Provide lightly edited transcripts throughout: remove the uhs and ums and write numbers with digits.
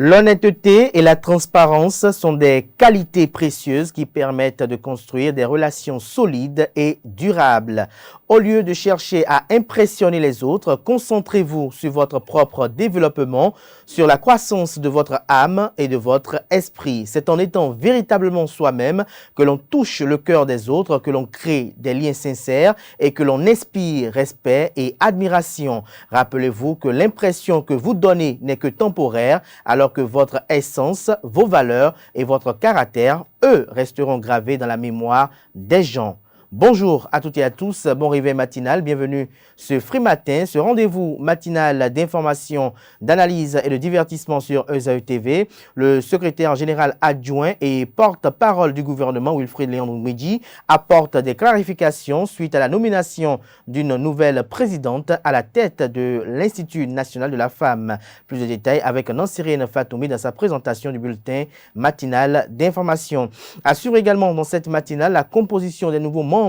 L'honnêteté et la transparence sont des qualités précieuses qui permettent de construire des relations solides et durables. Au lieu de chercher à impressionner les autres, concentrez-vous sur votre propre développement, sur la croissance de votre âme et de votre esprit. C'est en étant véritablement soi-même que l'on touche le cœur des autres, que l'on crée des liens sincères et que l'on inspire respect et admiration. Rappelez-vous que l'impression que vous donnez n'est que temporaire, alors que votre essence, vos valeurs et votre caractère, eux, resteront gravés dans la mémoire des gens. Bonjour à toutes et à tous, bon réveil matinal, bienvenue ce Free Matin, ce rendez-vous matinal d'information, d'analyse et de divertissement sur ESAE TV. Le secrétaire général adjoint et porte-parole du gouvernement, Wilfrid Léandre Mwidji, apporte des clarifications suite à la nomination d'une nouvelle présidente à la tête de l'Institut national de la femme. Plus de détails avec Nansirine Fatoumi dans sa présentation du bulletin matinal d'information. Assure également dans cette matinale la composition des nouveaux membres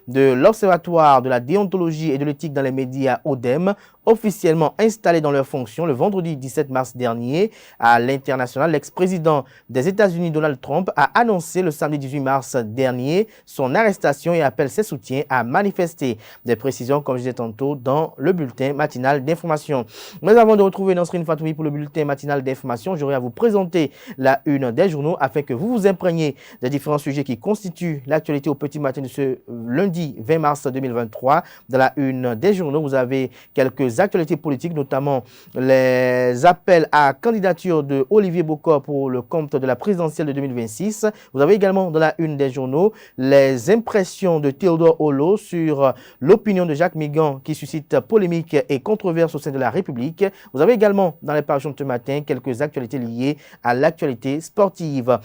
de l'Observatoire de la déontologie et de l'éthique dans les médias ODEM, officiellement installés dans leurs fonctions le vendredi 17 mars dernier. À l'international, l'ex-président des États-Unis Donald Trump a annoncé le samedi 18 mars dernier son arrestation et appelle ses soutiens à manifester. Des précisions, comme je disais tantôt, dans le bulletin matinal d'information. Mais avant de retrouver Nansirine Fatoumi pour le bulletin matinal d'information, j'aurai à vous présenter la une des journaux afin que vous vous imprégniez des différents sujets qui constituent l'actualité au petit matin de ce lundi 20 mars 2023. Dans la une des journaux, vous avez quelques actualités politiques, notamment les appels à candidature de Olivier Bokor pour le compte de la présidentielle de 2026. Vous avez également dans la une des journaux les impressions de Théodore Hollo sur l'opinion de Jacques Migan qui suscite polémique et controverse au sein de la République. Vous avez également dans les parutions de ce matin quelques actualités liées à l'actualité sportive.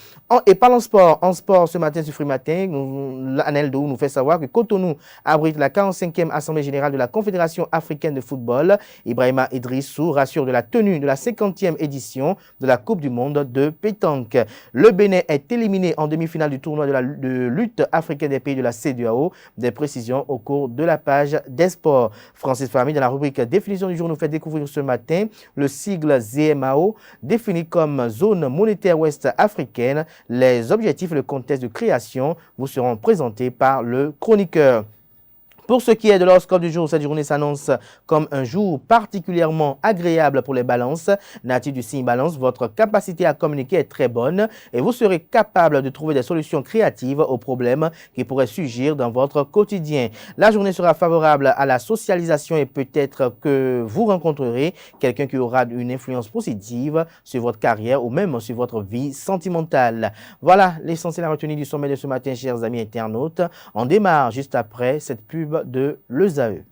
Et parlant sport, en sport ce matin sur Free Matin, l'ANELDO nous fait savoir que Cotonou abrite la 45e Assemblée générale de la Confédération africaine de football. Ibrahima Idrissou rassure de la tenue de la 50e édition de la Coupe du monde de pétanque. Le Bénin est éliminé en demi-finale du tournoi de lutte africaine des pays de la CEDEAO. Des précisions au cours de la page des sports. Francis Fahmy, dans la rubrique définition du jour, nous fait découvrir ce matin le sigle ZMAO, défini comme zone monétaire ouest africaine. Les objectifs et le contexte de création vous seront présentés par le chroniqueur. Pour ce qui est de l'horoscope du jour, cette journée s'annonce comme un jour particulièrement agréable pour les balances. Natifs du signe balance, votre capacité à communiquer est très bonne et vous serez capable de trouver des solutions créatives aux problèmes qui pourraient surgir dans votre quotidien. La journée sera favorable à la socialisation et peut-être que vous rencontrerez quelqu'un qui aura une influence positive sur votre carrière ou même sur votre vie sentimentale. Voilà l'essentiel à retenir du sommet de ce matin, chers amis internautes. On démarre juste après cette pub de l'ESAE.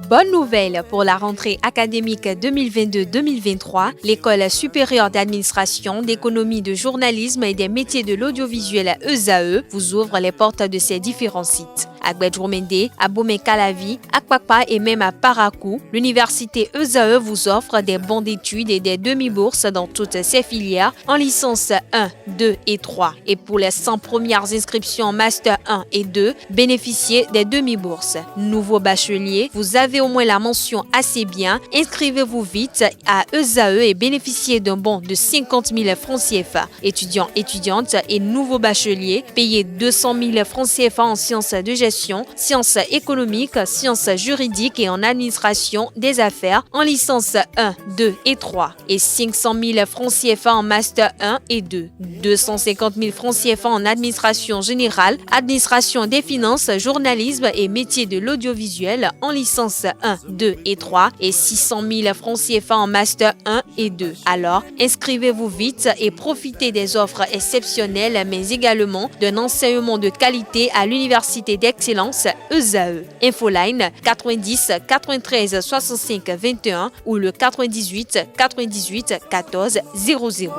Bonne nouvelle pour la rentrée académique 2022-2023. L'École supérieure d'administration, d'économie, de journalisme et des métiers de l'audiovisuel ESAE vous ouvre les portes de ses différents sites. À Gbedjomende, à Bomé-Calavi, à Kpakpa et même à Parakou, l'université ESAE vous offre des bons d'études et des demi-bourses dans toutes ses filières en licence 1, 2 et 3. Et pour les 100 premières inscriptions en master 1 et 2, bénéficiez des demi-bourses. Nouveau bachelier, vous avez au moins la mention assez bien. Inscrivez-vous vite à ESAE et bénéficiez d'un bon de 50 000 francs CFA. Étudiants, étudiantes et nouveaux bacheliers, payez 200 000 francs CFA en sciences de gestion, sciences économiques, sciences juridiques et en administration des affaires en licence 1, 2 et 3 et 500 000 francs CFA en master 1 et 2, 250 000 francs CFA en administration générale, administration des finances, journalisme et métiers de l'audiovisuel en licence 1, 2 et 3 et 600 000 francs CFA en master 1 et 2. Alors, inscrivez-vous vite et profitez des offres exceptionnelles mais également d'un enseignement de qualité à l'université d'excellence ESAE. Infoline 90 93 65 21 ou le 98 98 14 00.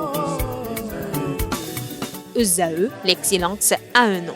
ESAE, l'excellence à un nom.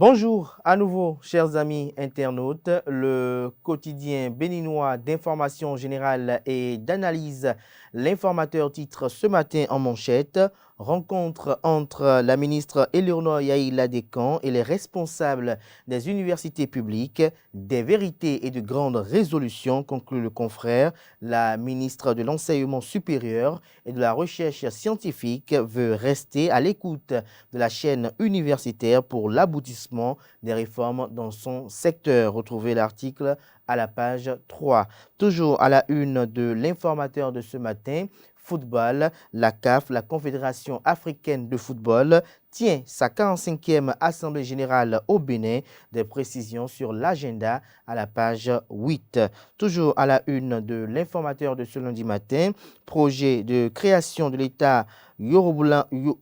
Bonjour à nouveau, chers amis internautes. Le quotidien béninois d'information générale et d'analyse, l'informateur titre ce matin en manchette: rencontre entre la ministre Eleonore Yaïla Descamps et les responsables des universités publiques, des vérités et de grandes résolutions, conclut le confrère. La ministre de l'Enseignement supérieur et de la Recherche scientifique veut rester à l'écoute de la chaîne universitaire pour l'aboutissement des réformes dans son secteur. Retrouvez l'article à la page 3. Toujours à la une de l'informateur de ce matin, football, la CAF, la Confédération africaine de football, tient sa 45e Assemblée générale au Bénin. Des précisions sur l'agenda à la page 8. Toujours à la une de l'informateur de ce lundi matin, projet de création de l'État Yorubaland,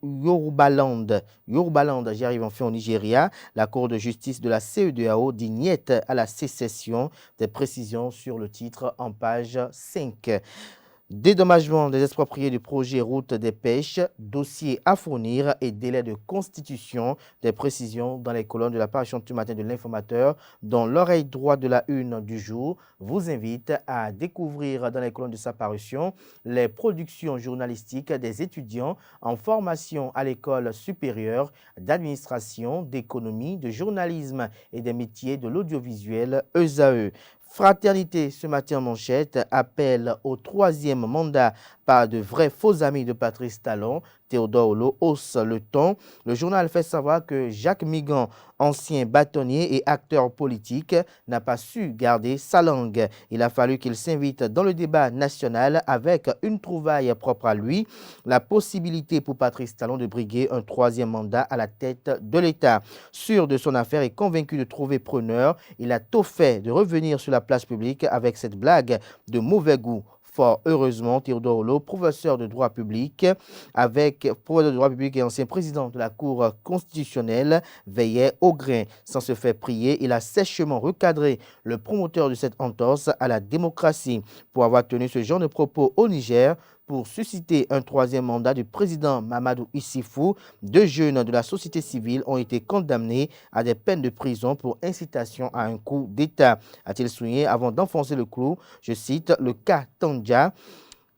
j'y arrive enfin au Nigeria. La Cour de justice de la CEDEAO dit niet à la sécession. Des précisions sur le titre en page 5. Dédommagement des expropriés du projet Route des Pêches, dossier à fournir et délai de constitution. Des précisions dans les colonnes de la page du matin de l'informateur, dont l'oreille droite de la une du jour vous invite à découvrir dans les colonnes de sa parution les productions journalistiques des étudiants en formation à l'école supérieure d'administration, d'économie, de journalisme et des métiers de l'audiovisuel ESAE. Fraternité, ce matin en manchette, appelle au 3e mandat par de vrais faux amis de Patrice Talon. Théodore Olo hausse le ton. Le journal fait savoir que Jacques Migan, ancien bâtonnier et acteur politique, n'a pas su garder sa langue. Il a fallu qu'il s'invite dans le débat national avec une trouvaille propre à lui, la possibilité pour Patrice Talon de briguer un 3e mandat à la tête de l'État. Sûr de son affaire et convaincu de trouver preneur, il a tôt fait de revenir sur la place publique avec cette blague de mauvais goût. Fort heureusement, Théodore Olo, professeur de droit public et ancien président de la Cour constitutionnelle, veillait au grain. Sans se faire prier, il a sèchement recadré le promoteur de cette entorse à la démocratie. Pour avoir tenu ce genre de propos au Niger, pour susciter un 3e mandat du président Mamadou Issifou, 2 jeunes de la société civile ont été condamnés à des peines de prison pour incitation à un coup d'État. A-t-il souligné avant d'enfoncer le clou, je cite, le cas Tandja,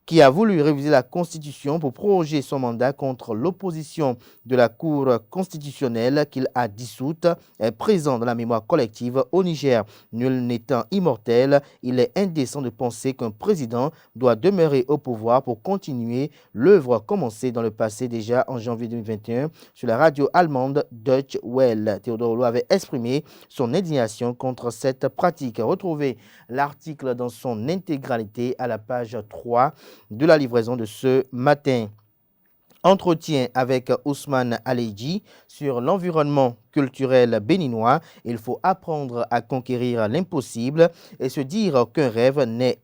qui a voulu réviser la Constitution pour proroger son mandat contre l'opposition de la Cour constitutionnelle qu'il a dissoute, est présent dans la mémoire collective au Niger. Nul n'étant immortel, il est indécent de penser qu'un président doit demeurer au pouvoir pour continuer l'œuvre commencée dans le passé déjà en janvier 2021 sur la radio allemande Deutsche Welle. Théodore Olo avait exprimé son indignation contre cette pratique. Retrouvez l'article dans son intégralité à la page 3 de la livraison de ce matin. Entretien avec Ousmane Aleidji sur l'environnement culturel béninois. Il faut apprendre à conquérir l'impossible et se dire qu'aucun rêve n'est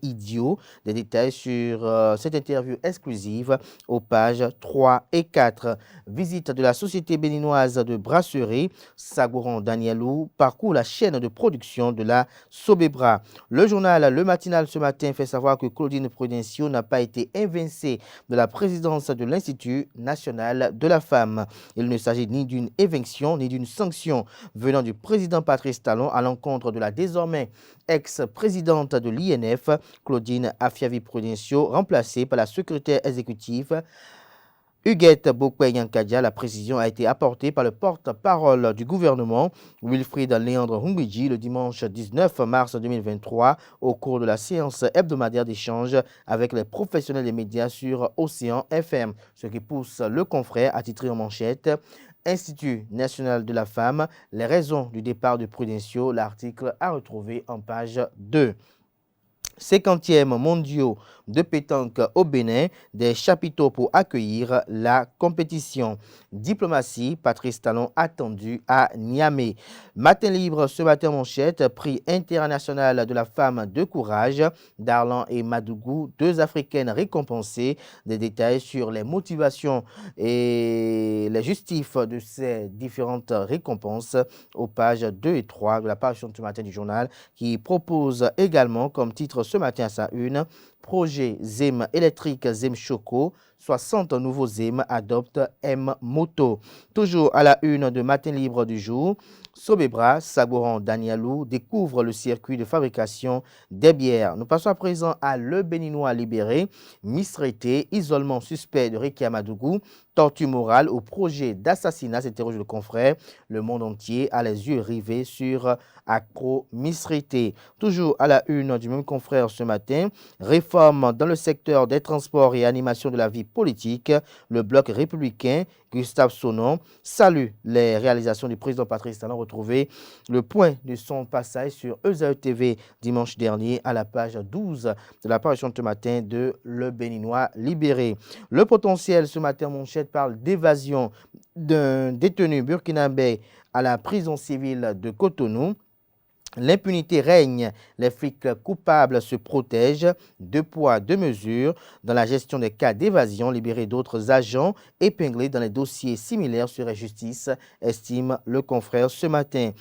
idiot. Des détails sur cette interview exclusive aux pages 3 et 4. Visite de la société béninoise de brasserie. Sagouran Danielou parcourt la chaîne de production de la Sobebra. Le journal Le Matinal ce matin fait savoir que Claudine Prudencio n'a pas été évincée de la présidence de l'Institut national de la femme. Il ne s'agit ni d'une éviction ni d'une sanction venant du président Patrice Talon à l'encontre de la désormais ex-présidente de l'INF, Claudine Afiavi Prudencio, remplacée par la secrétaire exécutive Huguette Bokwe-Yankadia. La précision a été apportée par le porte-parole du gouvernement, Wilfried Léandre Humbidji, le dimanche 19 mars 2023, au cours de la séance hebdomadaire d'échange avec les professionnels des médias sur Océan FM. Ce qui pousse le confrère à titrer en manchette Institut national de la femme, les raisons du départ de Prudencio. L'article à retrouver en page 2. 50e mondiaux de pétanque au Bénin, des chapiteaux pour accueillir la compétition. Diplomatie, Patrice Talon attendu à Niamey. Matin libre ce matin manchette, prix international de la femme de courage, Darlan et Madougou, 2 Africaines récompensées. Des détails sur les motivations et les justifs de ces différentes récompenses aux pages 2 et 3 de la page ce matin du journal, qui propose également comme titre ce matin à sa une. Projet ZEM électrique ZEM Choco. 60 nouveaux ZEM adoptent M-Moto. Toujours à la une de Matin Libre du jour, Sobebra, Sagoran Danielou découvre le circuit de fabrication des bières. Nous passons à présent à Le Béninois libéré, mistraité, isolement suspect de Rekia Madougou, torture morale au projet d'assassinat, s'interroge le confrère. Le monde entier a les yeux rivés sur Accro mistraité. Toujours à la une du même confrère ce matin, réforme dans le secteur des transports et animation de la vie politique. Le bloc républicain, Gustave Sonon, salue les réalisations du président Patrice Talon. Retrouvé le point de son passage sur ESAE TV dimanche dernier à la page 12 de l'apparition de ce matin de Le Béninois libéré. Le potentiel ce matin, Manchette parle d'évasion d'un détenu burkinabé à la prison civile de Cotonou. L'impunité règne, les flics coupables se protègent, 2 poids, 2 mesures dans la gestion des cas d'évasion, libérer d'autres agents épinglés dans les dossiers similaires serait justice, estime le confrère ce matin.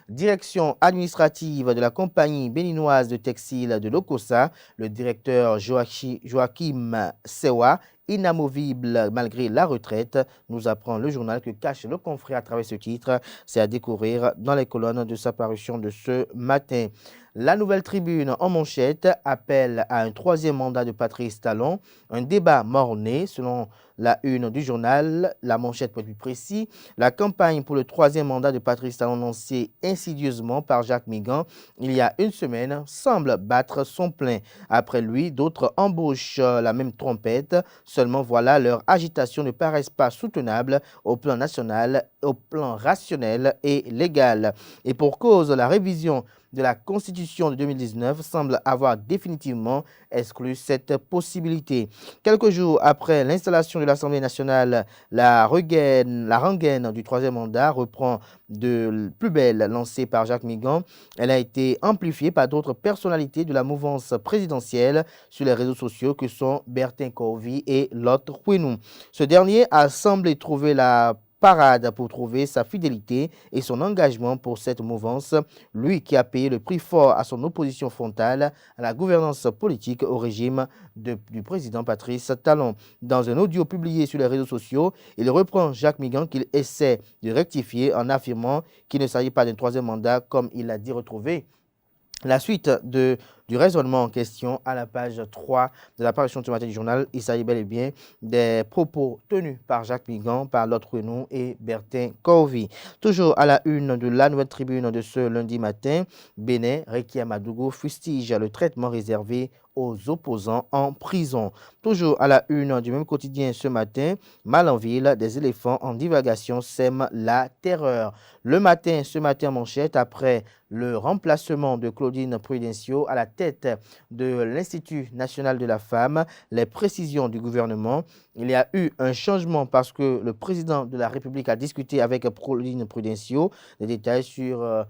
Direction administrative de la compagnie béninoise de textile de l'Okosa, le directeur Joachim Sewa, inamovible malgré la retraite, nous apprend le journal que cache le confrère à travers ce titre. C'est à découvrir dans les colonnes de sa parution de ce matin. La Nouvelle Tribune en manchette appelle à un 3e mandat de Patrice Talon. Un débat mort-né selon la une du journal. La manchette pour être plus précis. La campagne pour le 3e mandat de Patrice Talon lancée insidieusement par Jacques Migan il y a une semaine semble battre son plein. Après lui, d'autres embauchent la même trompette. Seulement voilà, leur agitation ne paraît pas soutenable au plan national, au plan rationnel et légal. Et pour cause, la révision de la Constitution de 2019 semble avoir définitivement exclu cette possibilité. Quelques jours après l'installation de l'Assemblée nationale, la rengaine du 3e mandat reprend de plus belle lancée par Jacques Migan. Elle a été amplifiée par d'autres personnalités de la mouvance présidentielle sur les réseaux sociaux que sont Bertin Corvi et Lot Rouenou. Ce dernier a semblé trouver la parade pour trouver sa fidélité et son engagement pour cette mouvance, lui qui a payé le prix fort à son opposition frontale à la gouvernance politique au régime du président Patrice Talon. Dans un audio publié sur les réseaux sociaux, il reprend Jacques Migan qu'il essaie de rectifier en affirmant qu'il ne s'agit pas d'un 3e mandat comme il l'a dit retrouver. La suite du raisonnement en question à la page 3 de l'apparition de ce matin du journal, il s'agit bel et bien des propos tenus par Jacques Migan, par Lot Rouenou et Bertin Corvi. Toujours à la une de la Nouvelle Tribune de ce lundi matin, Bénin, Rekia Madougou fustige le traitement réservé aux opposants en prison. Toujours à la une du même quotidien ce matin, Malanville, des éléphants en divagation sèment la terreur. Le matin, ce matin en manchette, après le remplacement de Claudine Prudencio à la tête de l'Institut national de la femme, les précisions du gouvernement. Il y a eu un changement parce que le président de la République a discuté avec Claudine Prudencio. Les détails sur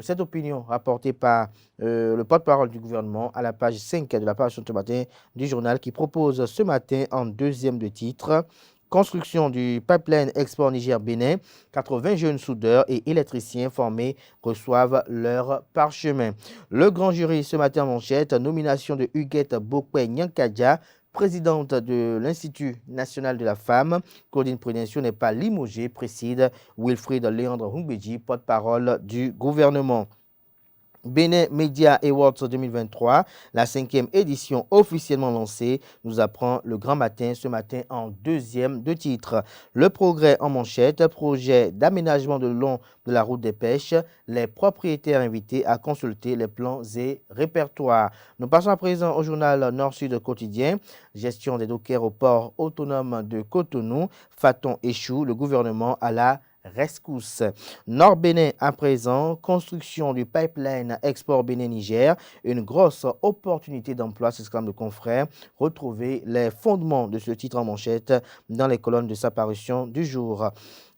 cette opinion rapportée par le porte-parole du gouvernement à la page 5 de la page de ce matin du journal qui propose ce matin en 2e de titre construction du pipeline export Niger-Bénin, 80 jeunes soudeurs et électriciens formés reçoivent leur parchemin. Le grand jury ce matin en manchette, nomination de Huguette Bokwe Nyankadja, présidente de l'Institut national de la femme. Claudine Prudencio n'est pas limogée, précise Wilfried Léandre Humbedji, porte-parole du gouvernement. Bénin Media Awards 2023, la 5e édition officiellement lancée, nous apprend le grand matin ce matin en 2e de titre. Le progrès en manchette, projet d'aménagement de long de la route des pêches, les propriétaires invités à consulter les plans et répertoires. Nous passons à présent au journal Nord-Sud quotidien, gestion des dockers au port autonome de Cotonou, Faton échoue, le gouvernement à la rescousse. Nord-Bénin à présent, construction du pipeline export Bénin-Niger, une grosse opportunité d'emploi, s'exclame le confrère. Retrouvez les fondements de ce titre en manchette dans les colonnes de sa parution du jour.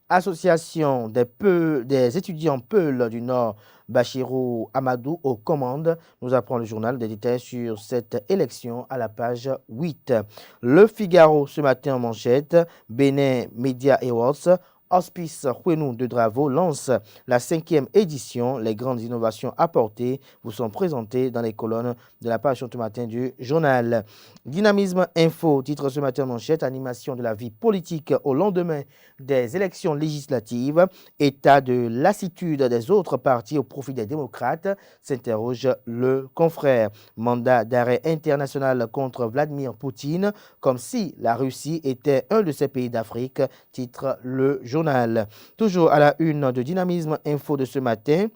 Association des étudiants Peul du Nord, Bachirou Amadou aux commandes, nous apprend le journal des détails sur cette élection à la page 8. Le Figaro ce matin en manchette, Bénin Media Awards, Hospice Kwenou de Dravo lance la 5e édition. Les grandes innovations apportées vous sont présentées dans les colonnes de la page ce matin du journal. Dynamisme Info, titre ce matin manchette, animation de la vie politique au lendemain des élections législatives, état de lassitude des autres partis au profit des démocrates, s'interroge le confrère. Mandat d'arrêt international contre Vladimir Poutine, comme si la Russie était un de ces pays d'Afrique, titre le journal. Toujours à la une de Dynamisme Info de ce matin,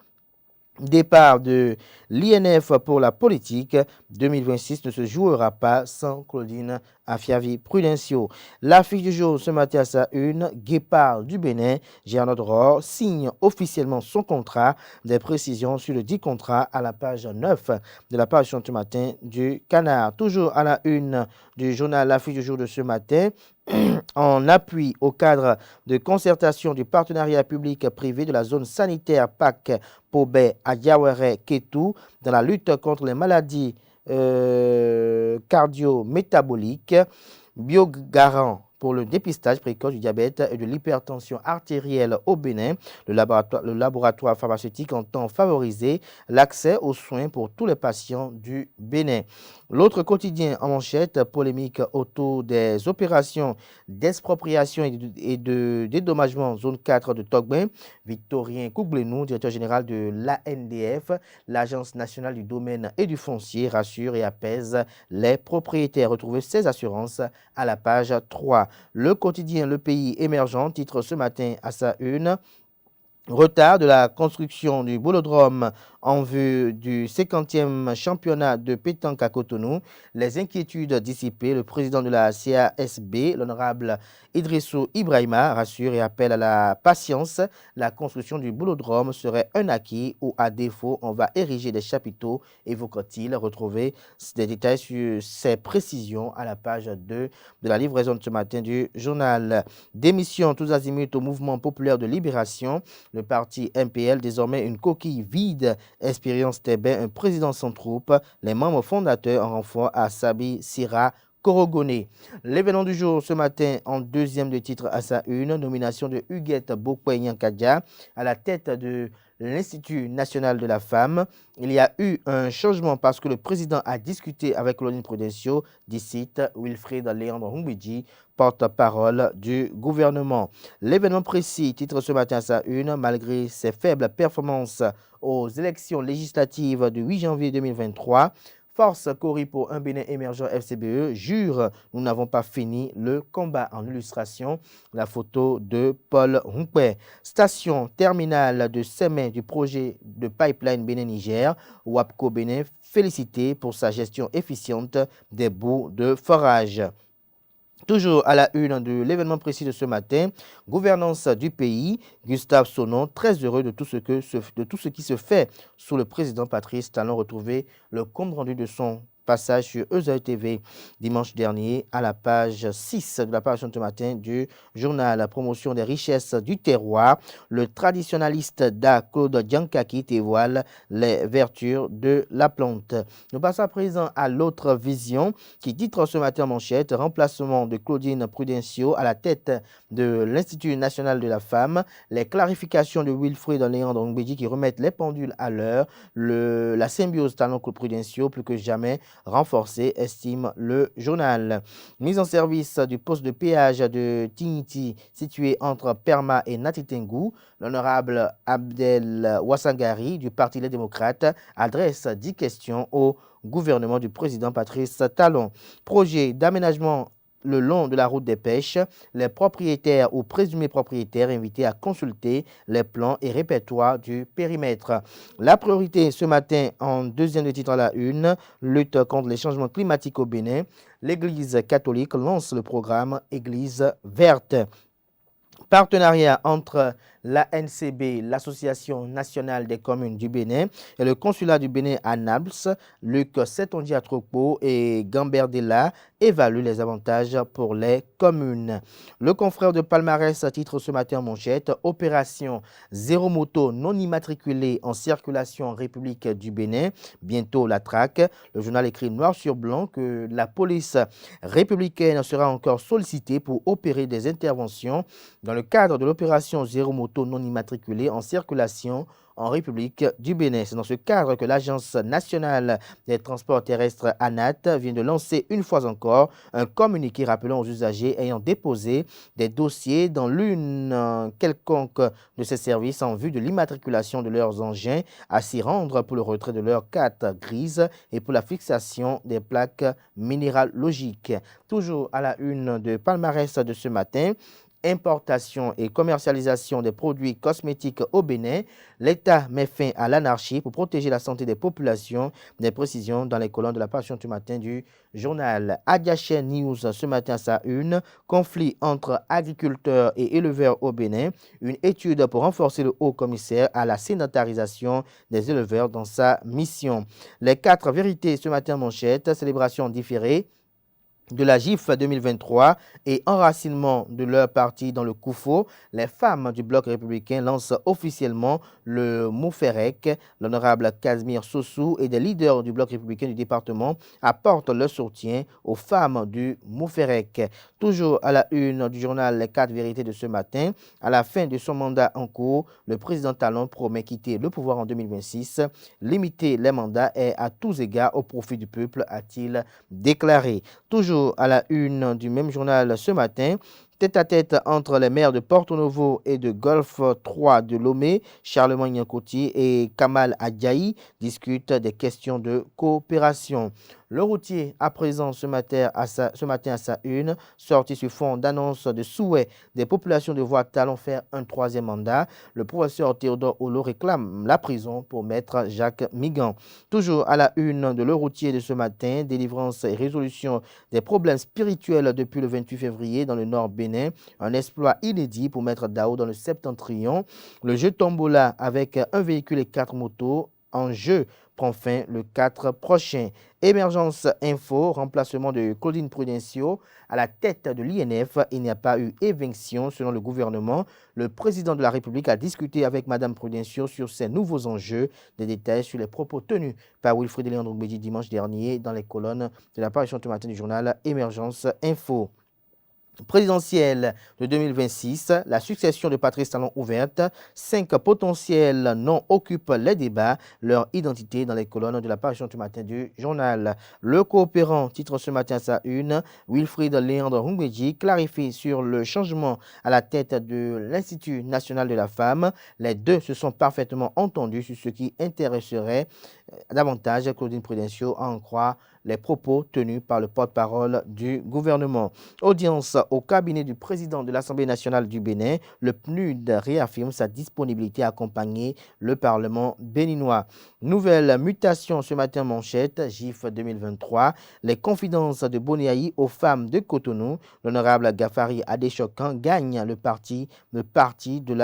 départ de l'INF pour la politique 2026 ne se jouera pas sans Claudine Afiavi Prudencio. L'affiche du jour ce matin à sa une, Guépard du Bénin, Gernot Rohr signe officiellement son contrat. Des précisions sur le dit contrat à la page 9 de la page ce matin du Canard. Toujours à la une du journal L'affiche du jour de ce matin, en appui au cadre de concertation du partenariat public-privé de la zone sanitaire PAC Pobé à Diawere Ketou dans la lutte contre les maladies cardio-métaboliques, Biogarant pour le dépistage précoce du diabète et de l'hypertension artérielle au Bénin. Le laboratoire pharmaceutique entend favoriser l'accès aux soins pour tous les patients du Bénin. L'autre quotidien en manchette, polémique autour des opérations d'expropriation et de dédommagement zone 4 de Togben. Victorien Kouglenou, directeur général de l'ANDF, l'Agence nationale du domaine et du foncier, rassure et apaise les propriétaires. Retrouvez ces assurances à la page 3. Le quotidien Le Pays émergent titre ce matin à sa une, retard de la construction du bolodrome en vue du 50e championnat de pétanque à Cotonou. Les inquiétudes dissipées, le président de la CASB, l'honorable Idrissou Ibrahima, rassure et appelle à la patience. La construction du bolodrome serait un acquis ou à défaut, on va ériger des chapiteaux, évoque-t-il. Retrouvez des détails sur ces précisions à la page 2 de la livraison de ce matin du journal. Démission tous azimuts au mouvement populaire de libération. Le parti MPL, désormais une coquille vide. Expérience Tébé, un président sans troupe. Les membres fondateurs en renfort à Sabi Sira Korogoné. L'événement du jour ce matin en deuxième de titre à sa une, nomination de Huguette Bokwe-Nyankadja à la tête de l'Institut national de la femme. Il y a eu un changement parce que le président a discuté avec Claudine Prudencio, dit Wilfried Léandre Humbidji, porte-parole du gouvernement. L'événement précis, titre ce matin à sa une, malgré ses faibles performances aux élections législatives du 8 janvier 2023, Force Cori pour un Bénin émergent FCBE jure nous n'avons pas fini le combat. En illustration, la photo de Paul Hunkwe. Station terminale de semaine du projet de pipeline Bénin-Niger, WAPCO Bénin félicité pour sa gestion efficiente des bouts de forage. Toujours à la une de l'événement précis de ce matin, gouvernance du pays, Gustave Sonon, très heureux de tout ce qui se fait sous le président Patrice Talon. Retrouver le compte rendu de son passage sur EZA TV dimanche dernier à la page 6 de la page ce matin du journal. La promotion des richesses du terroir. Le traditionnaliste Da Claude Diankaki dévoile les vertus de la plante. Nous passons à présent à l'autre vision qui titre ce matin en manchette, remplacement de Claudine Prudencio à la tête de l'Institut national de la femme. Les clarifications de Wilfried Léandre Humbidji qui remettent les pendules à l'heure. La symbiose Talon-Claude Prudencio plus que jamais renforcée, estime le journal. Mise en service du poste de péage de Tiniti situé entre Perma et Natitengu, l'honorable Abdel Ouassangari du Parti Les Démocrates adresse 10 questions au gouvernement du président Patrice Talon. Projet d'aménagement le long de la route des pêches, les propriétaires ou présumés propriétaires invités à consulter les plans et répertoires du périmètre. La priorité ce matin en deuxième de titre à la une, lutte contre les changements climatiques au Bénin. L'Église catholique lance le programme Église verte. Partenariat entre l'ANCB, l'Association nationale des communes du Bénin, et le consulat du Bénin à Naples, Luc Setonji Atropo et Gamberdella évaluent les avantages pour les communes. Le confrère de Palmarès titre ce matin en manchette « Opération zéro moto non immatriculée en circulation en République du Bénin, bientôt la traque ». Le journal écrit noir sur blanc que la police républicaine sera encore sollicitée pour opérer des interventions dans le cadre de l'opération zéro moto non immatriculée en circulation en République du Bénin. C'est dans ce cadre que l'Agence nationale des transports terrestres ANAT vient de lancer une fois encore un communiqué rappelant aux usagers ayant déposé des dossiers dans l'une quelconque de ces services en vue de l'immatriculation de leurs engins à s'y rendre pour le retrait de leurs cartes grises et pour la fixation des plaques minéralogiques. Toujours à la une de Palmarès de ce matin, importation et commercialisation des produits cosmétiques au Bénin, l'État met fin à l'anarchie pour protéger la santé des populations. Des précisions dans les colonnes de la page du matin du journal. Adiaché News ce matin à sa une, conflit entre agriculteurs et éleveurs au Bénin, une étude pour renforcer le haut commissaire à la sédentarisation des éleveurs dans sa mission. Les 4 vérités ce matin manchette, célébration différée de la GIF 2023 et enracinement de leur parti dans le Koufo, les femmes du bloc républicain lancent officiellement le Mouferec. L'honorable Casimir Sossou et des leaders du bloc républicain du département apportent leur soutien aux femmes du Mouferec. Toujours à la une du journal Les 4 vérités de ce matin, à la fin de son mandat en cours, le président Talon promet quitter le pouvoir en 2026. Limiter les mandats est à tous égards au profit du peuple, a-t-il déclaré. Toujours à la une du même journal ce matin, tête-à-tête entre les maires de Porto-Novo et de Golfe 3 de Lomé, Charlemagne Coty et Kamal Adjaï discutent des questions de coopération. Le routier, à présent ce matin à sa une, sorti sur fond d'annonce de souhait des populations de Voie-Talon faire un 3e mandat. Le professeur Théodore Olo réclame la prison pour maître Jacques Migan. Toujours à la une de Le Routier de ce matin, délivrance et résolution des problèmes spirituels depuis le 28 février dans le Nord Bénin. Un exploit inédit pour maître Dao dans le Septentrion. Le jeu Tombola avec un véhicule et 4 motos en jeu prend fin le 4 prochain. Émergence Info, remplacement de Claudine Prudencio à la tête de l'INF. Il n'y a pas eu éviction selon le gouvernement. Le président de la République a discuté avec Mme Prudencio sur ces nouveaux enjeux. Des détails sur les propos tenus par Wilfried Léandre Mbedi dimanche dernier dans les colonnes de la parution ce matin du journal Émergence Info. Présidentielle de 2026, la succession de Patrice Talon ouverte, 5 potentiels noms occupent les débats, leur identité dans les colonnes de la page du matin du journal. Le coopérant titre ce matin sa une, Wilfried Léandre Humbedji clarifie sur le changement à la tête de l'Institut national de la femme. Les deux se sont parfaitement entendus sur ce qui intéresserait davantage Claudine Prudencio, à en croire les propos tenus par le porte-parole du gouvernement. Audience au cabinet du président de l'Assemblée nationale du Bénin, le PNUD réaffirme sa disponibilité à accompagner le Parlement béninois. Nouvelle mutation ce matin manchette, GIF 2023, les confidences de Boniaï aux femmes de Cotonou. L'honorable Gafari Adéchokan gagne le pari de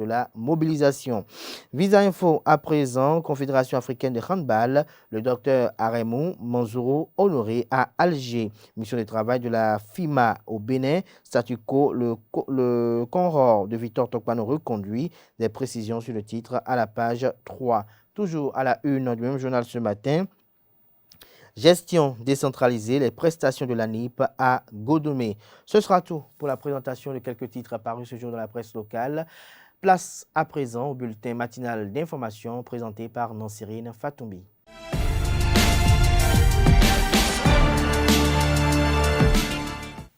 la mobilisation. Visa Info à présent, Confédération africaine de handball, le docteur Aremou Manzouro honoré à Alger. Mission de travail de la FIMA au Bénin, statu quo, le Conror de Victor Tokpano reconduit. Des précisions sur le titre à la page 3. Toujours à la une du même journal ce matin. Gestion décentralisée, les prestations de la NIP à Godomé. Ce sera tout pour la présentation de quelques titres apparus ce jour dans la presse locale. Place à présent au bulletin matinal d'information présenté par Nancirine Fatoumbi.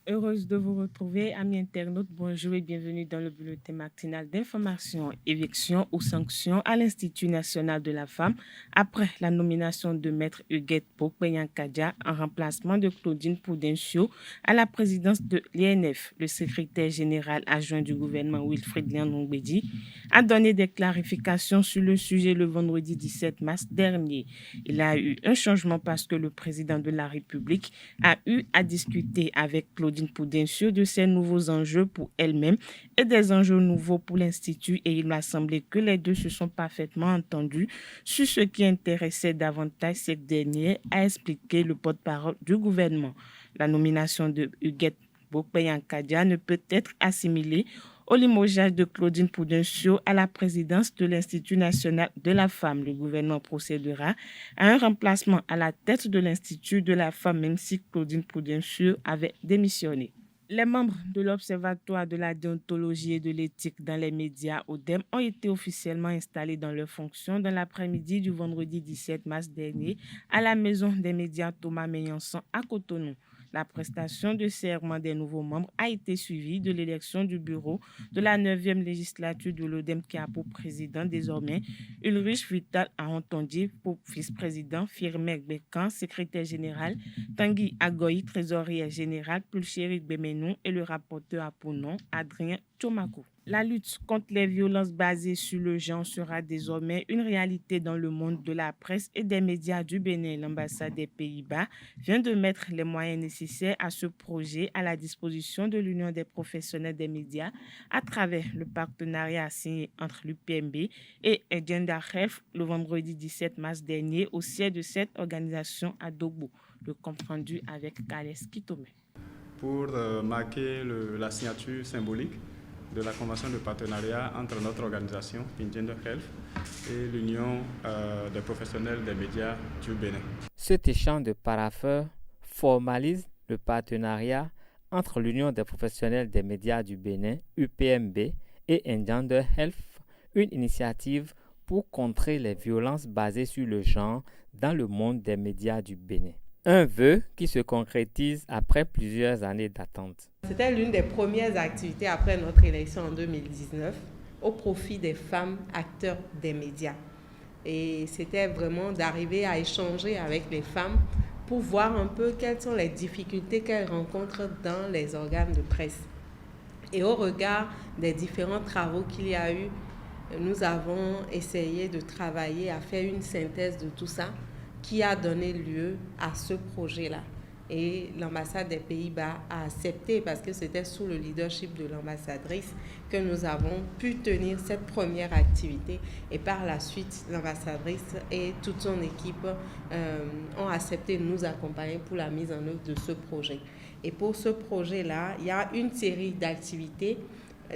Heureuse de vous retrouver, amis internautes. Bonjour et bienvenue dans le bulletin matinal d'information. Éviction ou sanction à l'Institut national de la femme après la nomination de Maître Huguette Pokpeyankadia en remplacement de Claudine Prudencio à la présidence de l'INF. Le secrétaire général adjoint du gouvernement Wilfried Léandre Mbedi a donné des clarifications sur le sujet le vendredi 17 mars dernier. Il a eu un changement parce que le président de la République a eu à discuter avec Claudine Claudine Prudencio de ces nouveaux enjeux pour elle-même et des enjeux nouveaux pour l'Institut, et il m'a semblé que les deux se sont parfaitement entendus sur ce qui intéressait davantage cette dernière, a expliqué le porte-parole du gouvernement. La nomination de Huguette Bokpeyan-Kadia ne peut être assimilée au limogeage de Claudine Prudencio à la présidence de l'Institut national de la femme. Le gouvernement procédera à un remplacement à la tête de l'Institut de la femme, même si Claudine Prudencio avait démissionné. Les membres de l'Observatoire de la déontologie et de l'éthique dans les médias, ODEM, ont été officiellement installés dans leurs fonctions dans l'après-midi du vendredi 17 mars dernier à la Maison des médias Thomas Meillanson à Cotonou. La prestation de serment des nouveaux membres a été suivie de l'élection du bureau de la 9e législature de l'ODEM qui a pour président désormais Ulrich Vital Arontondi, pour vice-président Firmek Bekan, secrétaire général Tanguy Agoy, trésorier général Pulchérik Bemenou et le rapporteur à Pounon Adrien Tchomakou. La lutte contre les violences basées sur le genre sera désormais une réalité dans le monde de la presse et des médias du Bénin. L'ambassade des Pays-Bas vient de mettre les moyens nécessaires à ce projet à la disposition de l'Union des professionnels des médias à travers le partenariat signé entre l'UPMB et Agenda Health le vendredi 17 mars dernier au siège de cette organisation à Dogbo. Le compte-rendu avec Kales Kitome. Pour marquer la signature symbolique de la convention de partenariat entre notre organisation, Agenda Health, et l'Union des professionnels des médias du Bénin. Cet échange de parapheurs formalise le partenariat entre l'Union des professionnels des médias du Bénin, UPMB, et Agenda Health, une initiative pour contrer les violences basées sur le genre dans le monde des médias du Bénin. Un vœu qui se concrétise après plusieurs années d'attente. C'était l'une des premières activités après notre élection en 2019 au profit des femmes acteurs des médias. Et c'était vraiment d'arriver à échanger avec les femmes pour voir un peu quelles sont les difficultés qu'elles rencontrent dans les organes de presse. Et au regard des différents travaux qu'il y a eu, nous avons essayé de travailler à faire une synthèse de tout ça qui a donné lieu à ce projet-là. Et l'ambassade des Pays-Bas a accepté, parce que c'était sous le leadership de l'ambassadrice que nous avons pu tenir cette première activité. Et par la suite, l'ambassadrice et toute son équipe ont accepté de nous accompagner pour la mise en œuvre de ce projet. Et pour ce projet-là, il y a une série d'activités,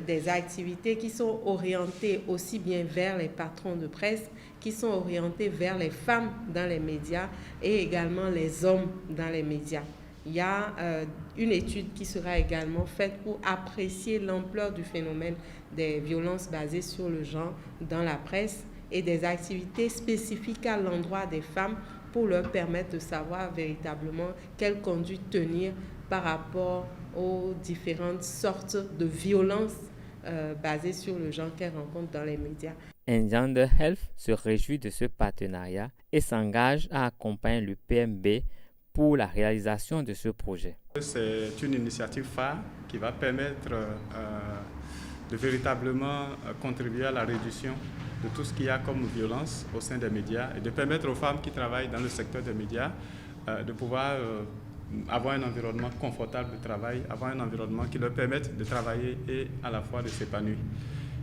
des activités qui sont orientées aussi bien vers les patrons de presse, qui sont orientées vers les femmes dans les médias et également les hommes dans les médias. Il y a une étude qui sera également faite pour apprécier l'ampleur du phénomène des violences basées sur le genre dans la presse et des activités spécifiques à l'endroit des femmes pour leur permettre de savoir véritablement quelle conduite tenir par rapport aux différentes sortes de violences basées sur le genre qu'elles rencontrent dans les médias. Agenda Health se réjouit de ce partenariat et s'engage à accompagner le PMB pour la réalisation de ce projet. C'est une initiative phare qui va permettre de véritablement contribuer à la réduction de tout ce qu'il y a comme violence au sein des médias et de permettre aux femmes qui travaillent dans le secteur des médias de pouvoir avoir un environnement confortable de travail, avoir un environnement qui leur permette de travailler et à la fois de s'épanouir.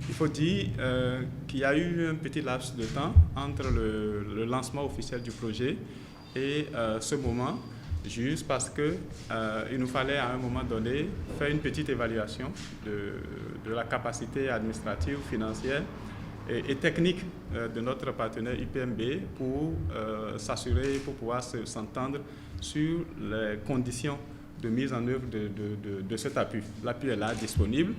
Il faut dire qu'il y a eu un petit laps de temps entre le lancement officiel du projet et ce moment, juste parce qu'il nous fallait à un moment donné faire une petite évaluation de la capacité administrative, financière et technique de notre partenaire UPMB pour s'assurer, pour pouvoir s'entendre sur les conditions de mise en œuvre de cet appui. L'appui est là, disponible.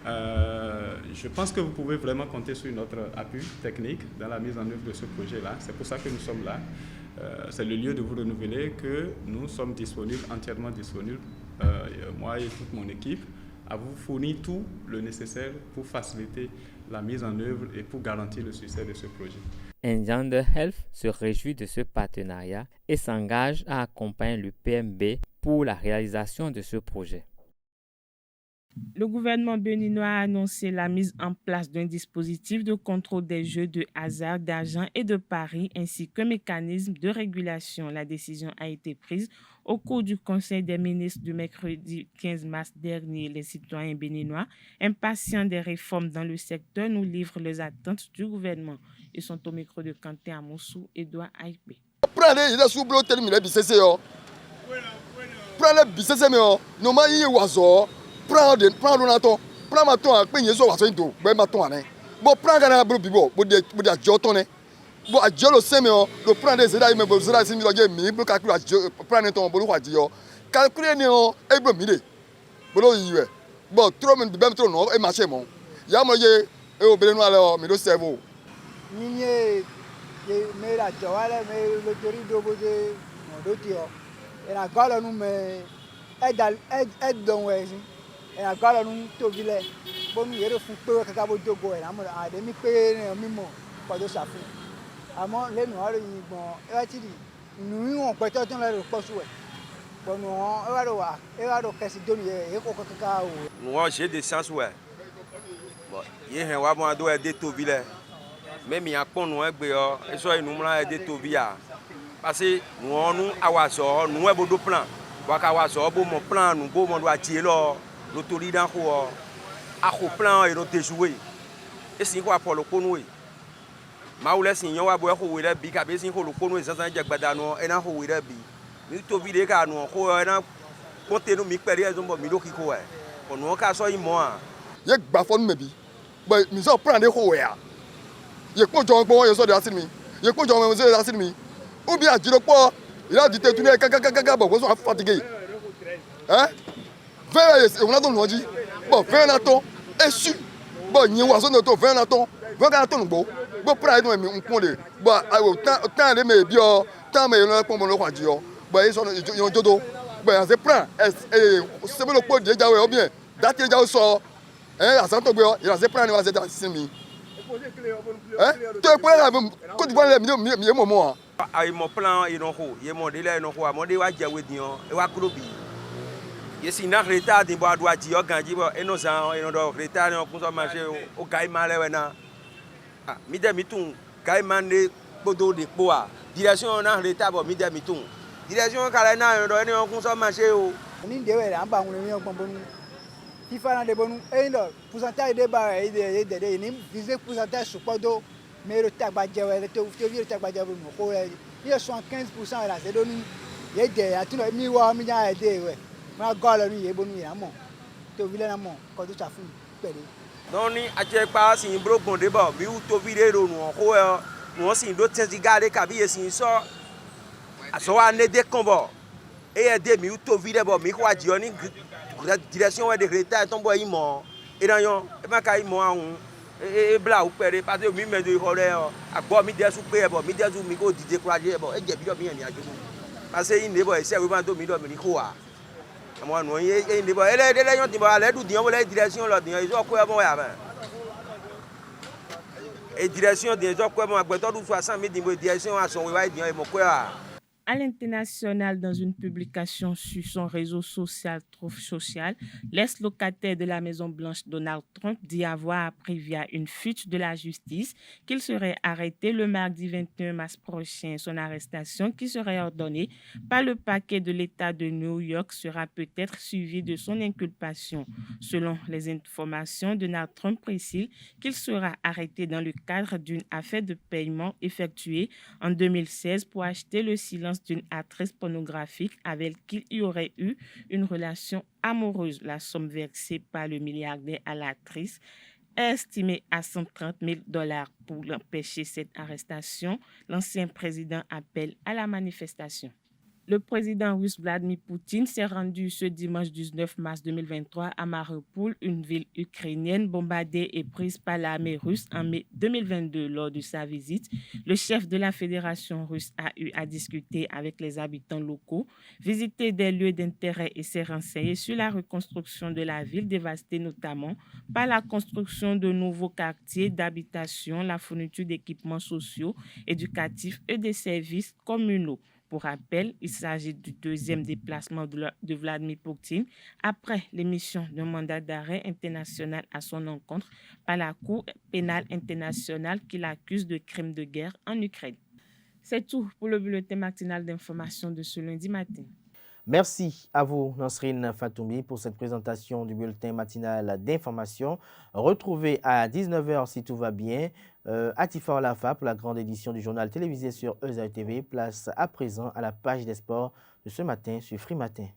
Je pense que vous pouvez vraiment compter sur notre appui technique dans la mise en œuvre de ce projet-là. C'est pour ça que nous sommes là. C'est le lieu de vous renouveler que nous sommes disponibles, entièrement disponibles, moi et toute mon équipe, à vous fournir tout le nécessaire pour faciliter la mise en œuvre et pour garantir le succès de ce projet. Agenda Health se réjouit de ce partenariat et s'engage à accompagner le PMB pour la réalisation de ce projet. Le gouvernement béninois a annoncé la mise en place d'un dispositif de contrôle des jeux de hasard, d'argent et de paris, ainsi qu'un mécanisme de régulation. La décision a été prise au cours du Conseil des ministres du mercredi 15 mars dernier. Les citoyens béninois, impatients des réformes dans le secteur, nous livrent les attentes du gouvernement. Ils sont au micro de Quentin Amoussou et Edouard Aïpé. Prends l'onaton, prends ma ton, prends yeso wa sento, be ma ton ane. Bo prends kana bro bibo, bo de joton ne. Bo a jolo seme o, lo prends des zeda me bo zeda simi lo je mi, bo calcule a prends ton bo lo wa di yo. Calcule ne o, e bo mi de. Bo lo yiwe. Bo trop men be trop no e marché mon. Ya mo ye e o bele no ale o mi lo servo. Ninye ye me la jawale me lo tori do bo de no do ti o. E na galo nu me e don we sin. A galo num tovile bonu yero fun pe kaka bo dogo e na mo ade mi pe mi mo ko do safu amo le no aro yin gbon e wa ti di nu won pe to ton le po su e bonu e wa ro kesi donu e ko kaka o nous j'ai des sens ouais bon ye hen wa bon ado e de tovile même ya pon nu egbe o e so inu mra e de tovia parce que nous awaso nous e bodo plan wa ka waso bo mo plan nu bo mo do atie lo l'autorité a plan et notre jouer et si quoi pour le connu ma ou laisse yon wa bo ko we bi ka be si ko lo connu zanzan jagbada no e na ho we bi mi to bi de ka no ko e na konte no mi pere ezombo mi lo ki ko e ko no ka so imo a ye gba fo nu me bi but mi so plan de ko we a ye ko jo gbo ye so de asiri mi ye ko jo me so de asiri mi o bi ajiro po ila di te tu ne kaka bo so fatigué hein Veye on a don loji bon veye na ton esu bon yin wa so no to veye na ton ngbo bo pra no mi npon le bo awo tan le me bi o tan me no pon mo lo kwa ji o bo e so no yon jodo bo ya se plan se bo lo po de jawe o bien dat e jawe so asanto gbe o ya se plan ni wa se ta simi to po la ko di bo le mi mo mo a mo plan e no ho ye mo de le no ho a mo de wa jawe dion e wa kuro bi yesi na retard de bo adwa ji o ganji bo eno zan eno do retard no kun so marché o gai male we na mi de mi tun gai mande bodo de po a direction na retard bo mi de mi tun direction kala na eno do eno kun so marché o ni de we amba ngun mi ogbon bonu fifa na de bonu e lo pourcentage de ba e de ni viser pourcentage sur podo mais le tagba jewe to vi le tagba jewe mo ko e 75% la c'est donu ye de atu mi wa mi ja e de we ma galo ni ye bonu ya mo to vile na mo ko do safu pere non ni aje pa sin bro bonde bo mi u to vile ro nu ko e no sin do tenzi gade ka bi sin so aso wa ne de kombo e de mi u to vile bo mi ko aji oni direction we de retard ton bo imo e dan yon e ma ka imo ahun e bla u pere pa se mi me do hore agbo mi de su pe e bo mi de su mi ko dide kuraje e bo e je bi do mi yan ni ajo parce que ine bo e se we ma do mi do mi ni ko wa moi non ye ne ba ele de yon ti ba le du dion bo le direction lo dion iso ko e bon ya ba et direction de iso ko e bon agbeto du 60 000 di direction a son we wa dion e mo ko a. À l'international, dans une publication sur son réseau social Truth Social, l'ex-locataire de la Maison-Blanche Donald Trump dit avoir appris via une fuite de la justice qu'il serait arrêté le mardi 21 mars prochain. Son arrestation, qui serait ordonnée par le parquet de l'État de New York, sera peut-être suivie de son inculpation. Selon les informations, Donald Trump précise qu'il sera arrêté dans le cadre d'une affaire de paiement effectuée en 2016 pour acheter le silence d'une actrice pornographique avec qui il y aurait eu une relation amoureuse. La somme versée par le milliardaire à l'actrice est estimée à $130,000 pour empêcher cette arrestation. L'ancien président appelle à la manifestation. Le président russe Vladimir Poutine s'est rendu ce dimanche 19 mars 2023 à Mariupol, une ville ukrainienne bombardée et prise par l'armée russe en mai 2022. Lors de sa visite, le chef de la Fédération russe a eu à discuter avec les habitants locaux, visiter des lieux d'intérêt et s'est renseigné sur la reconstruction de la ville dévastée notamment par la construction de nouveaux quartiers d'habitation, la fourniture d'équipements sociaux, éducatifs et des services communaux. Pour rappel, il s'agit du deuxième déplacement de Vladimir Poutine après l'émission d'un mandat d'arrêt international à son encontre par la Cour pénale internationale qui l'accuse de crimes de guerre en Ukraine. C'est tout pour le bulletin matinal d'information de ce lundi matin. Merci à vous, Nasrine Fatoumi, pour cette présentation du bulletin matinal d'information. Retrouvez à 19h, si tout va bien, Atifa Olafa pour la grande édition du journal télévisé sur EZAE TV. Place à présent à la page des sports de ce matin sur Free Matin.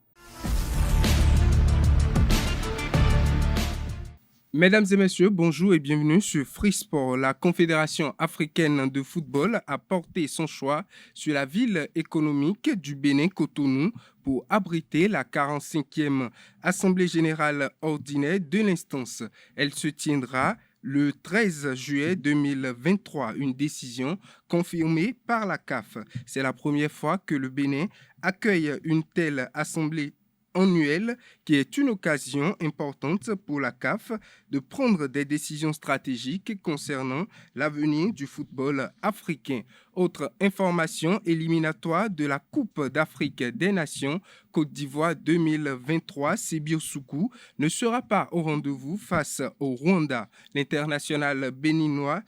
Mesdames et messieurs, bonjour et bienvenue sur Free Sport. La Confédération africaine de football a porté son choix sur la ville économique du Bénin, Cotonou, pour abriter la 45e Assemblée générale ordinaire de l'instance. Elle se tiendra le 13 juillet 2023, une décision confirmée par la CAF. C'est la première fois que le Bénin accueille une telle assemblée annuelle qui est une occasion importante pour la CAF de prendre des décisions stratégiques concernant l'avenir du football africain. Autre information éliminatoire de la Coupe d'Afrique des Nations Côte d'Ivoire 2023, Sébio Soukou ne sera pas au rendez-vous face au Rwanda. L'international béninois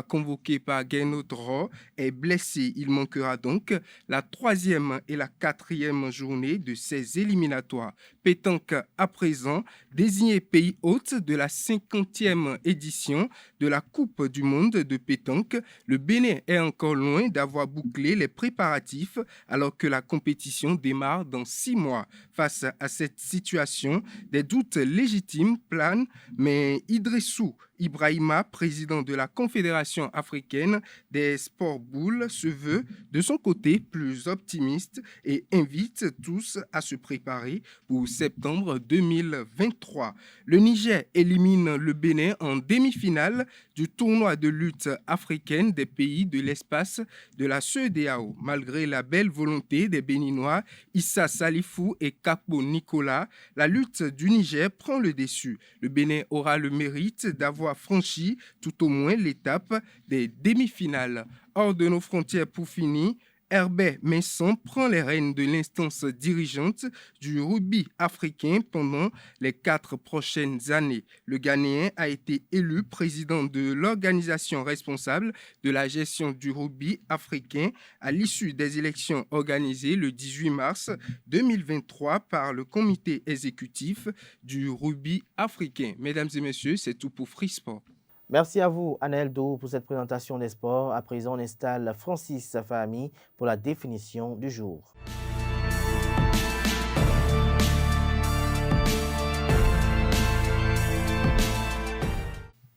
convoqué par Gernot Rohr est blessé. Il manquera donc la 3e et la 4e journée de ces éliminatoires. Pétanque à présent, désigné pays hôte de la 50e édition de la Coupe du monde de pétanque, le Bénin est encore loin d'avoir bouclé les préparatifs alors que la compétition démarre dans 6 mois. Face à cette situation, des doutes légitimes planent, mais Idrissou Ibrahima, président de la Confédération africaine des sports boules, se veut de son côté plus optimiste et invite tous à se préparer pour septembre 2023. Le Niger élimine le Bénin en demi-finale du tournoi de lutte africaine des pays de l'espace de la CEDEAO. Malgré la belle volonté des Béninois Issa Salifou et Capo Nicolas, la lutte du Niger prend le dessus. Le Bénin aura le mérite d'avoir franchi tout au moins l'étape des demi-finales. Hors de nos frontières pour finir, Herbert Messon prend les rênes de l'instance dirigeante du rugby africain pendant les 4 prochaines années. Le Ghanéen a été élu président de l'organisation responsable de la gestion du rugby africain à l'issue des élections organisées le 18 mars 2023 par le comité exécutif du rugby africain. Mesdames et messieurs, c'est tout pour Free Sport. Merci à vous, Anaël Dou, pour cette présentation des sports. À présent, on installe Francis Fahmi pour la définition du jour.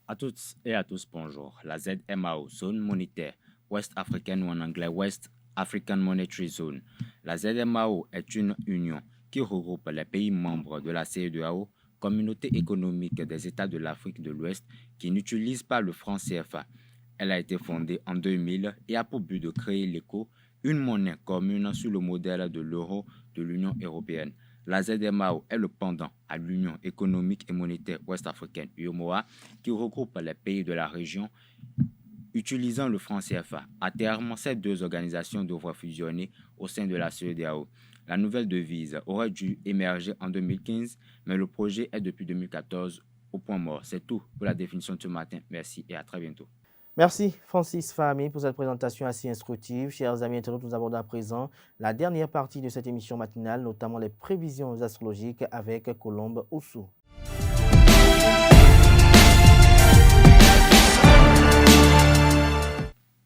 À toutes et à tous, bonjour. La ZMAO, Zone monétaire West African ou en anglais West African Monetary Zone. La ZMAO est une union qui regroupe les pays membres de la CEDEAO, Communauté économique des États de l'Afrique de l'Ouest, qui n'utilise pas le franc CFA. Elle a été fondée en 2000 et a pour but de créer l'ECO, une monnaie commune sous le modèle de l'euro de l'Union européenne. La ZMAO est le pendant à l'Union économique et monétaire ouest-africaine, UEMOA, qui regroupe les pays de la région utilisant le franc CFA. À terme, ces deux organisations devraient fusionner au sein de la CEDEAO. La nouvelle devise aurait dû émerger en 2015, mais le projet est depuis 2014 au point mort. C'est tout pour la définition de ce matin. Merci et à très bientôt. Merci Francis Fahmi pour cette présentation assez instructive. Chers amis internautes, nous abordons à présent la dernière partie de cette émission matinale, notamment les prévisions astrologiques avec Colombe Oussou.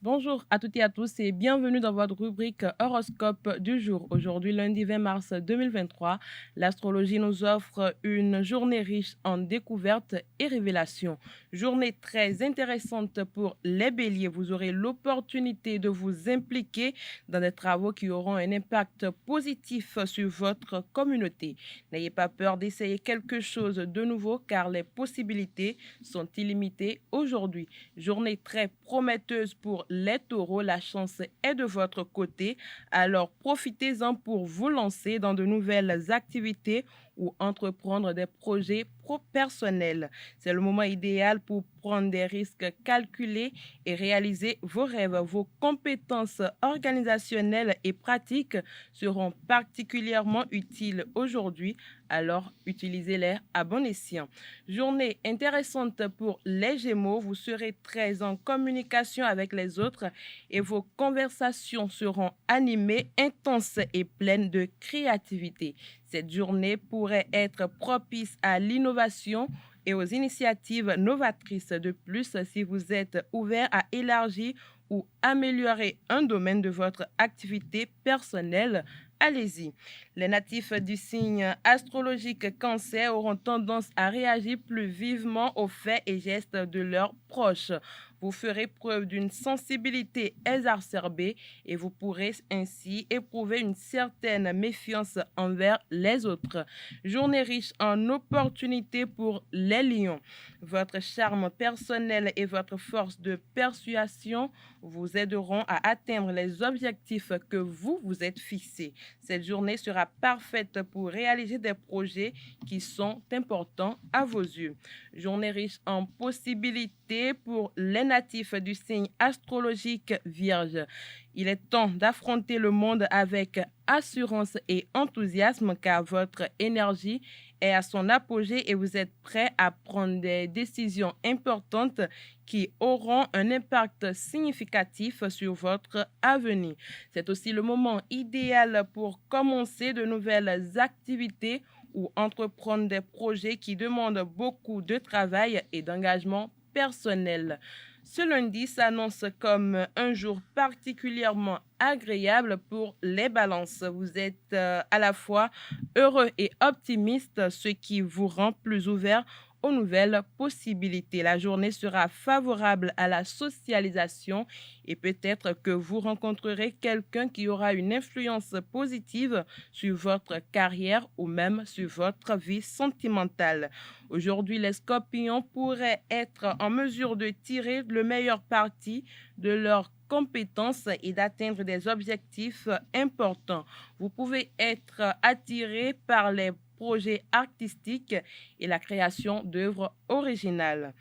Bonjour à toutes et à tous et bienvenue dans votre rubrique horoscope du jour. Aujourd'hui, lundi 20 mars 2023, l'astrologie nous offre une journée riche en découvertes et révélations. Journée très intéressante pour les béliers. Vous aurez l'opportunité de vous impliquer dans des travaux qui auront un impact positif sur votre communauté. N'ayez pas peur d'essayer quelque chose de nouveau car les possibilités sont illimitées aujourd'hui. Journée très prometteuse pour les taureaux, la chance est de votre côté, alors profitez-en pour vous lancer dans de nouvelles activités ou entreprendre des projets personnel. C'est le moment idéal pour prendre des risques calculés et réaliser vos rêves. Vos compétences organisationnelles et pratiques seront particulièrement utiles aujourd'hui, alors utilisez-les à bon escient. Journée intéressante pour les Gémeaux, vous serez très en communication avec les autres et vos conversations seront animées, intenses et pleines de créativité. Cette journée pourrait être propice à l'innovation et aux initiatives novatrices. De plus, si vous êtes ouvert à élargir ou améliorer un domaine de votre activité personnelle, allez-y. Les natifs du signe astrologique Cancer auront tendance à réagir plus vivement aux faits et gestes de leurs proches. Vous ferez preuve d'une sensibilité exacerbée et vous pourrez ainsi éprouver une certaine méfiance envers les autres. Journée riche en opportunités pour les lions. Votre charme personnel et votre force de persuasion vous aideront à atteindre les objectifs que vous vous êtes fixés. Cette journée sera parfaite pour réaliser des projets qui sont importants à vos yeux. Journée riche en possibilités pour les natifs du signe astrologique Vierge. Il est temps d'affronter le monde avec assurance et enthousiasme car votre énergie est à son apogée et vous êtes prêt à prendre des décisions importantes qui auront un impact significatif sur votre avenir. C'est aussi le moment idéal pour commencer de nouvelles activités ou entreprendre des projets qui demandent beaucoup de travail et d'engagement personnel. Ce lundi s'annonce comme un jour particulièrement agréable pour les balances. Vous êtes à la fois heureux et optimiste, ce qui vous rend plus ouvert aux nouvelles possibilités. La journée sera favorable à la socialisation et peut-être que vous rencontrerez quelqu'un qui aura une influence positive sur votre carrière ou même sur votre vie sentimentale. Aujourd'hui, les scorpions pourraient être en mesure de tirer le meilleur parti de leurs compétences et d'atteindre des objectifs importants. Vous pouvez être attiré par les projets artistiques et la création d'œuvres originales.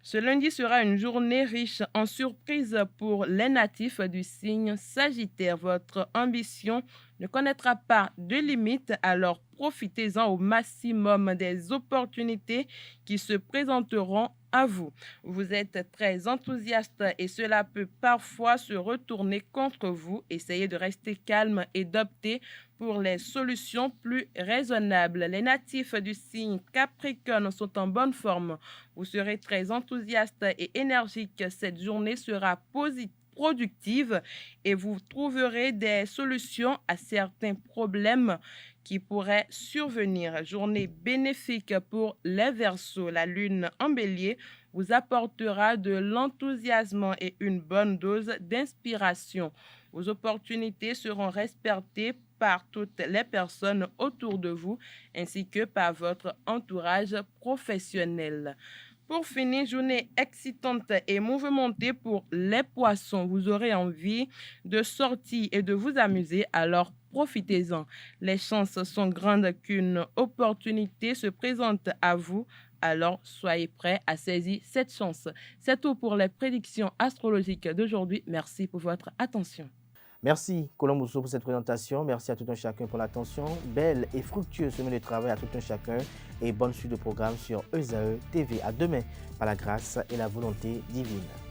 Ce lundi sera une journée riche en surprises pour les natifs du signe Sagittaire. Votre ambition ne connaîtra pas de limite, alors profitez-en au maximum des opportunités qui se présenteront à vous. Vous êtes très enthousiaste et cela peut parfois se retourner contre vous. Essayez de rester calme et d'opter pour les solutions plus raisonnables. Les natifs du signe Capricorne sont en bonne forme. Vous serez très enthousiaste et énergique. Cette journée sera productive et vous trouverez des solutions à certains problèmes qui pourraient survenir. Journée bénéfique pour les Verseaux. La lune en Bélier vous apportera de l'enthousiasme et une bonne dose d'inspiration. Vos opportunités seront respectées par toutes les personnes autour de vous ainsi que par votre entourage professionnel. Pour finir, journée excitante et mouvementée pour les poissons. Vous aurez envie de sortir et de vous amuser, alors profitez-en. Les chances sont grandes qu'une opportunité se présente à vous, alors soyez prêts à saisir cette chance. C'est tout pour les prédictions astrologiques d'aujourd'hui. Merci pour votre attention. Merci Colomboso pour cette présentation. Merci à tout un chacun pour l'attention. Belle et fructueuse semaine de travail à tout un chacun et bonne suite de programme sur ESAE TV. À demain par la grâce et la volonté divine.